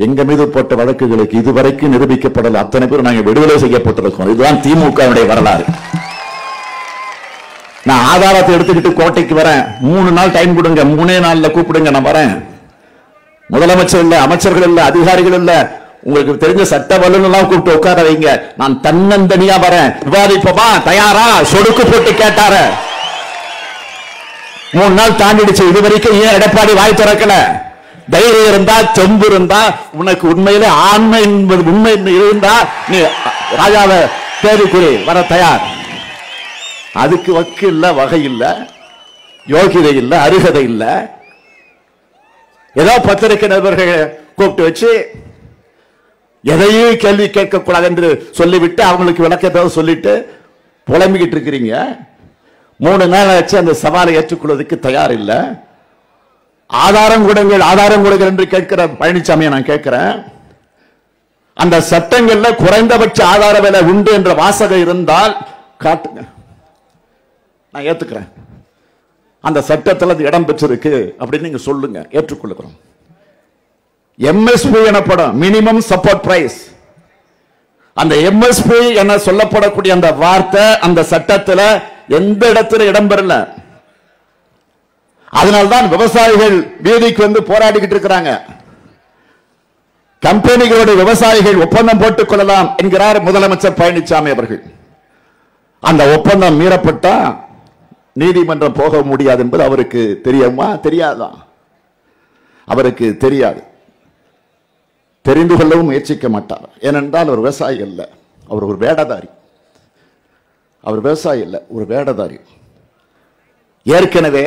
எங்க மீது போட்ட வழக்குகளுக்கு இதுவரைக்கும் நிரூபிக்கப்படல அத்தனை பேர் நாங்கள் விடுதலை செய்யப்பட்டிருக்கோம். இதுதான் திமுக வரலாறு. நான் ஆதாரத்தை எடுத்துக்கிட்டு கோட்டைக்கு வரேன். 3 நாள் டைம் கொடுங்க, 3 நாள்ல கூப்பிடுங்க, நான் வரேன். முதலமைச்சர் இல்ல, அமைச்சர்கள் இல்ல, அதிகாரிகள் இல்ல, உங்களுக்கு தெரிஞ்ச சட்ட வல்லுநர் கூப்பிட்டு உட்கார வைங்க. நான் தன்னந்தனியா வரேன், விவாதிப்போமா, தயாரா? சொடுக்கு போட்டு கேட்டார. 3 நாள் தாண்டிடுச்சு. இதுவரைக்கும் ஏன் எடப்பாடி வாய் திறக்கல? தைரியம் இருந்தா, செம்பு இருந்தா, உனக்கு உண்மையிலே ஆண்மை என்பது உண்மை இருந்தா நீ ராஜாவை தேடிக்குறி வர தயார். அதுக்கு வக்கு இல்ல, வகை இல்ல, யோகிதை இல்ல, அருகதை இல்ல. ஏதோ பத்திரிகை நபர்கள் கூப்பிட்டு வச்சு எதையும் கேள்வி கேட்கக்கூடாது என்று சொல்லிவிட்டு அவங்களுக்கு விளக்கத்தை சொல்லிட்டு புலம்பிக்கிட்டு இருக்கிறீங்க. 3 நாள் ஆச்சு அந்த சவாலை ஏற்றுக்கொள்வதற்கு தயார் இல்ல. ஆதாரம் கொடுங்கள், ஆதாரம் கொடுங்கள் என்று கேட்கிற பழனிசாமியை நான் கேட்கிறேன். அந்த சட்டங்கள்ல குறைந்தபட்ச ஆதார விலை உண்டு என்ற வாசகம் இருந்தால் காட்டுங்க, நான் ஏத்துக்கிறேன். அந்த சட்டத்தில் அது இடம் பெற்றிருக்கு அப்படின்னு நீங்க சொல்லுங்க, ஏற்றுக்கொள்ளுகிறோம். எம்எஸ்பி எனப்படும் மினிமம் சப்போர்ட் பிரைஸ். அந்த எம்எஸ்பி என சொல்லப்படக்கூடிய அந்த வார்த்தை அந்த சட்டத்தில் எந்த இடத்துல இடம்பெறல. அதனால்தான் விவசாயிகள் வீதிக்கு வந்து போராடிக்கிட்டு இருக்கிறாங்க. கம்பெனிகளோட விவசாயிகள் ஒப்பந்தம் போட்டுக் கொள்ளலாம் என்கிறார் முதலமைச்சர் பழனிசாமி அவர்கள். அந்த ஒப்பந்தம் மீறப்பட்டா நீதிமன்றம் போக முடியாது என்பது அவருக்கு தெரியுமா? தெரியாதா? அவருக்கு தெரியாது. தெரிந்து கொள்ளவும் முயற்சிக்க மாட்டார். ஏனென்றால் அவர் விவசாயி அல்ல, அவர் ஒரு வேடதாரி. அவர் விவசாயி அல்ல, ஒரு வேடதாரி. ஏற்கனவே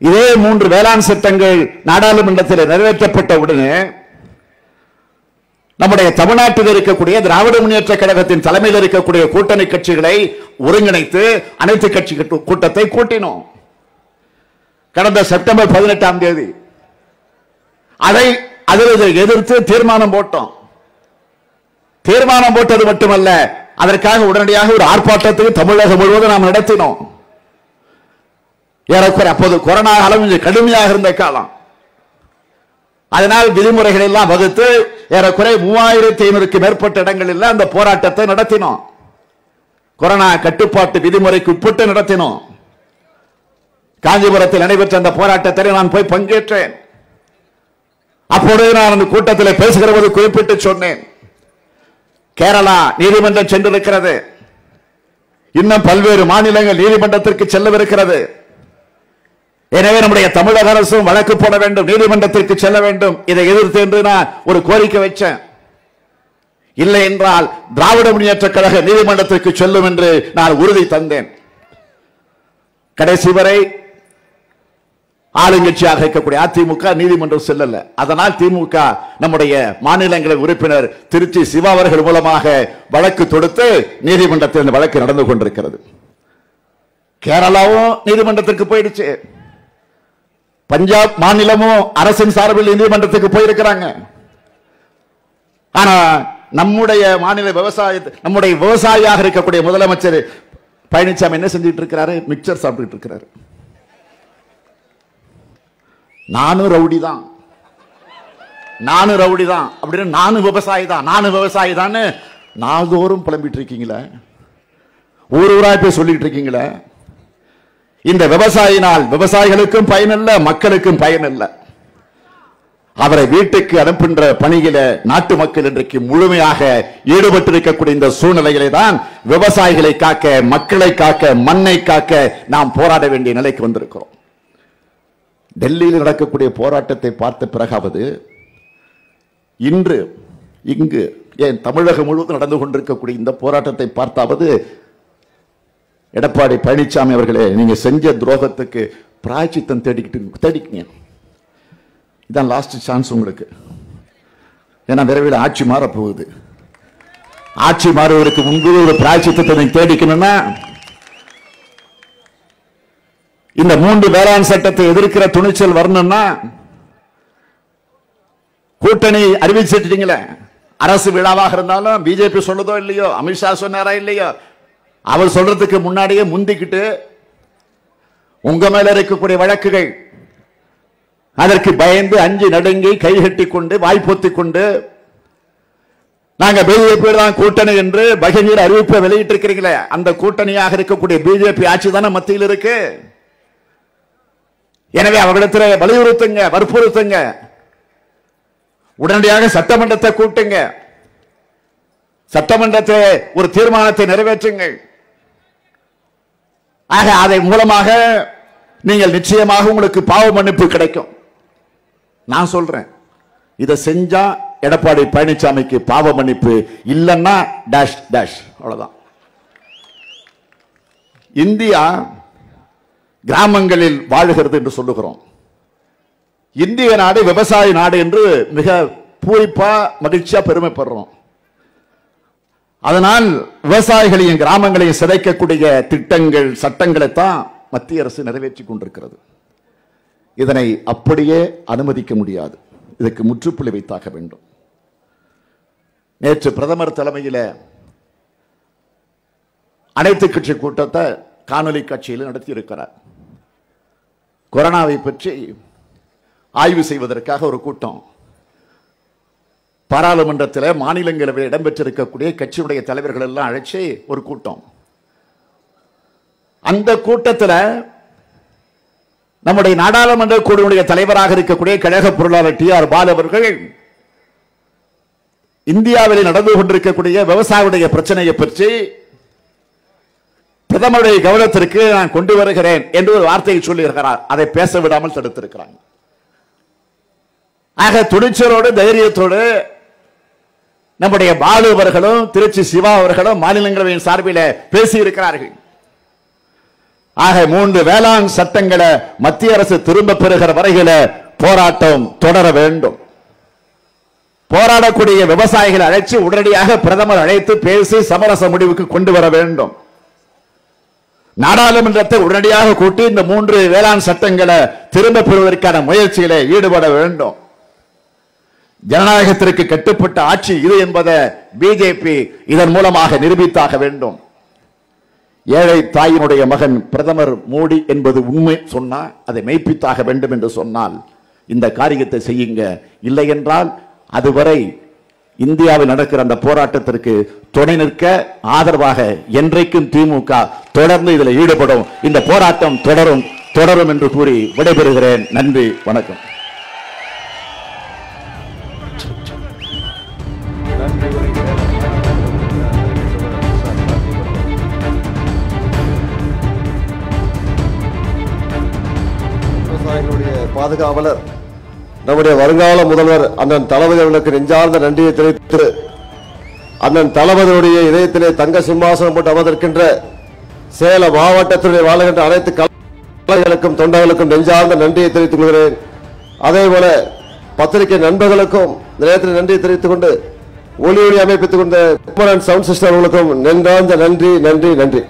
இதே 3 வேளாண் சட்டங்கள் நாடாளுமன்றத்தில் நிறைவேற்றப்பட்ட உடனே நம்முடைய தமிழ்நாட்டில் இருக்கக்கூடிய திராவிட முன்னேற்ற கழகத்தின் தலைமையில் இருக்கக்கூடிய கூட்டணி கட்சிகளை ஒருங்கிணைத்து அனைத்து கட்சி கூட்டத்தை கூட்டினோம். கடந்த செப்டம்பர் 18ஆம் தேதி அதை எதிர்த்து தீர்மானம் போட்டோம். தீர்மானம் போட்டது மட்டுமல்ல, அதற்காக உடனடியாக ஒரு ஆர்ப்பாட்டத்துக்கு தமிழகம் முழுவதும் நாம் நடத்தினோம். ஏறக்குறை அப்போது கொரோனா அளவு கடுமையாக இருந்த காலம். அதனால் விதிமுறைகள் எல்லாம் வகுத்து ஏறக்குறை 3500க்கு மேற்பட்ட இடங்களில் அந்த போராட்டத்தை நடத்தினோம். கொரோனா கட்டுப்பாட்டு விதிமுறைக்கு உட்பட்டு நடத்தினோம். காஞ்சிபுரத்தில் நடைபெற்ற அந்த போராட்டத்தில் நான் போய் பங்கேற்றேன். அப்பொழுது நான் அந்த கூட்டத்தில் பேசுகிற போது குறிப்பிட்டு சொன்னேன், கேரளா நீதிமன்றம் சென்றிருக்கிறது, இன்னும் பல்வேறு மாநிலங்கள் நீதிமன்றத்திற்கு செல்லவிருக்கிறது. எனவே நம்முடைய தமிழக அரசும் வழக்கு போட வேண்டும், நீதிமன்றத்திற்கு செல்ல வேண்டும். இதை எதிர்த்து என்று நான் ஒரு கோரிக்கை வச்சேன். இல்லை என்றால் திராவிட முன்னேற்ற கழக நீதிமன்றத்திற்கு செல்லும் என்று நான் உறுதி தந்தேன். கடைசி வரை ஆளுங்கட்சியாக இருக்கக்கூடிய அதிமுக நீதிமன்றம் செல்லல. அதனால் திமுக நம்முடைய மாநிலங்களவை உறுப்பினர் திருச்சி சிவா அவர்கள் மூலமாக வழக்கு தொடுத்து நீதிமன்றத்தில் இந்த வழக்கு நடந்து கொண்டிருக்கிறது. கேரளாவும் நீதிமன்றத்திற்கு போயிடுச்சு. பஞ்சாப் மாநிலமும் அரசின் சார்பில் நீதிமன்றத்துக்கு போயிருக்கிறாங்க. ஆனா நம்முடைய மாநில நம்முடைய விவசாயியாக இருக்கக்கூடிய முதலமைச்சர் பழனிசாமி என்ன செஞ்சிட்டு இருக்கிறாரு? மிக்சர் சாப்பிட்டு இருக்கிறாரு. நானும் ரவுடி தான், நானும் ரவுடி தான் அப்படின்னு நானும் விவசாயி தான் நாள்தோறும் புலம்பிட்டு இருக்கீங்களே, ஊரூரா போய் சொல்லிட்டு இருக்கீங்களே. இந்த விவசாயினால் விவசாயிகளுக்கும் பயனில்லை, மக்களுக்கும் பயனில்லை. அவரை வீட்டுக்கு அனுப்புகின்ற பணியில நாட்டு மக்கள் இன்றைக்கு முழுமையாக ஈடுபட்டிருக்கக்கூடிய இந்த சூழ்நிலையிலே தான் விவசாயிகளை காக்க, மக்களை காக்க, மண்ணை காக்க நாம் போராட வேண்டிய நிலைக்கு வந்திருக்கிறோம். டெல்லியில் நடக்கக்கூடிய போராட்டத்தை பார்த்த பிறகாவது இன்று இங்கு ஏன் தமிழகம் முழுவதும் நடந்து கொண்டிருக்கக்கூடிய இந்த போராட்டத்தை பார்த்தாவது எடப்பாடி பழனிசாமி அவர்களே, நீங்க செஞ்ச துரோகத்துக்கு பிராயச்சித்தம் தேடிக்கங்க. இதான் லாஸ்ட் சான்ஸ் உங்களுக்கு. ஏன்னா விரைவில் ஆட்சி மாறப்போகுது. ஆட்சி மாறுவதற்கு முன்பு ஒரு பிராயச்சித்தத்தை தேடிக்கணும்னா இந்த 3 வேளாண் சட்டத்தை எதிர்க்கிற துணிச்சல் வரணும்னா கூட்டணி அறிவிச்சிட்டீங்களே. அரசு விழாவாக இருந்தாலும் பிஜேபி சொல்லுதோ இல்லையோ, அமித்ஷா சொன்னாரா இல்லையோ, அவர் சொல்றதுக்கு முன்னாடியே முந்திக்கிட்டு உங்க மேல இருக்கக்கூடிய வழக்குகள் அதற்கு பயந்து அஞ்சு நடுங்கி கைகட்டி கொண்டு வாய்ப்பொத்திக் கொண்டு நாங்க பிஜேபி தான் கூட்டணி என்று பகிரங்க அறிவிப்பை வெளியிட்டு இருக்கிறீங்களே, அந்த கூட்டணியாக இருக்கக்கூடிய பிஜேபி ஆட்சி தானே மத்தியில் இருக்கு. எனவே அவர்களிடத்தில் வலியுறுத்துங்க, வற்புறுத்துங்க, உடனடியாக சட்டமன்றத்தை கூட்டுங்க, சட்டமன்றத்தை ஒரு தீர்மானத்தை நிறைவேற்றுங்கள். ஆக அதை மூலமாக நீங்கள் நிச்சயமாக உங்களுக்கு பாவ மன்னிப்பு கிடைக்கும். நான் சொல்றேன், இதை செஞ்சா எடப்பாடி பழனிசாமிக்கு பாவ மன்னிப்பு இல்லைன்னா டேஷ் டேஷ், அவ்வளவுதான். இந்தியா கிராமங்களில் வாழுகிறது என்று சொல்லுகிறோம். இந்திய நாடு விவசாய நாடு என்று மிக பூரிப்பா மகிழ்ச்சியா பெருமைப்படுறோம். அதனால் விவசாயிகளையும் கிராமங்களையும் சிதைக்கக்கூடிய திட்டங்கள் சட்டங்களை தான் மத்திய அரசு நிறைவேற்றி கொண்டிருக்கிறது. இதனை அப்படியே அனுமதிக்க முடியாது. இதற்கு முற்றுப்புள்ளி வைத்தாக வேண்டும். நேற்று பிரதமர் தலைமையில் அனைத்து கட்சி கூட்டத்தை காணொலி காட்சியில் நடத்தியிருக்கிறார். கொரோனாவை பற்றி ஆய்வு செய்வதற்காக ஒரு கூட்டம். பாராளுமன்றத்தில் மாநிலங்களவையில் இடம்பெற்றிருக்கக்கூடிய கட்சியுடைய தலைவர்கள் எல்லாம் அழைச்சி ஒரு கூட்டம். அந்த கூட்டத்தில் நம்முடைய நாடாளுமன்ற குழுவுடைய தலைவராக இருக்கக்கூடிய கழக பொருளாளர் டி.ஆர். பாலு அவர்கள் இந்தியாவில் நடந்து கொண்டிருக்கக்கூடிய விவசாயிகளுடைய பிரச்சனையை பற்றி பிரதமருடைய கவனத்திற்கு நான் கொண்டு வருகிறேன் என்று ஒரு வார்த்தையை சொல்லியிருக்கிறார். அதை பேச விடாமல் தடுத்திருக்கிறாங்க. ஆக துணிச்சலோடு தைரியத்தோடு நம்முடைய பாலு அவர்களும் திருச்சி சிவா அவர்களும் மாநிலங்களவையின் சார்பில் பேசியிருக்கிறார்கள். ஆக 3 வேளாண் சட்டங்களை மத்திய அரசு திரும்ப பெறுகிற வரையில போராட்டம் தொடர வேண்டும். போராடக்கூடிய விவசாயிகளை அழைச்சு உடனடியாக பிரதமர் அழைத்து பேசி சமரச முடிவுக்கு கொண்டு வர வேண்டும். நாடாளுமன்றத்தை உடனடியாக கூட்டி இந்த 3 வேளாண் சட்டங்களை திரும்ப பெறுவதற்கான முயற்சியில ஈடுபட வேண்டும். ஜனநாயகத்திற்கு கட்டுப்பட்ட ஆட்சி இது என்பதை பிஜேபி இதன் மூலமாக நிரூபித்தாக வேண்டும். ஏழை தாயினுடைய மகன் பிரதமர் மோடி என்பது உண்மை சொன்னா அதை மெய்ப்பித்தாக வேண்டும் என்று சொன்னால் இந்த காரியத்தை செய்யுங்க. இல்லை என்றால் அதுவரை இந்தியாவில் நடக்கிற அந்த போராட்டத்திற்கு துணை நிற்க ஆதரவாக என்றைக்கும் திமுக தொடர்ந்து இதில் ஈடுபடும். இந்த போராட்டம் தொடரும் என்று கூறி விடைபெறுகிறேன். நன்றி, வணக்கம். பாதுகாவலர் நம்முடைய வருங்கால முதல்வர் அண்ணன் தளபதி அவர்களுக்கு நெஞ்சார்ந்த நன்றியை தெரிவித்து அண்ணன் தளபதியுடைய இதயத்திலே தங்க சிம்மாசனம் போட்டு அமர்ந்திருக்கின்ற சேலம் மாவட்டத்திலே வாழ்கின்ற அனைத்து கலைஞர்களுக்கும் தொண்டர்களுக்கும் நெஞ்சார்ந்த நன்றியை தெரிவித்துக் கொள்கிறேன். அதேபோல பத்திரிகை நண்பர்களுக்கும் நேரத்தில் நன்றியை தெரிவித்துக் கொண்டு ஒளி அமைப்பித்துக் கொண்ட சவுண்ட் சிஸ்டம் அவர்களுக்கும் நெஞ்சார்ந்த நன்றி நன்றி நன்றி.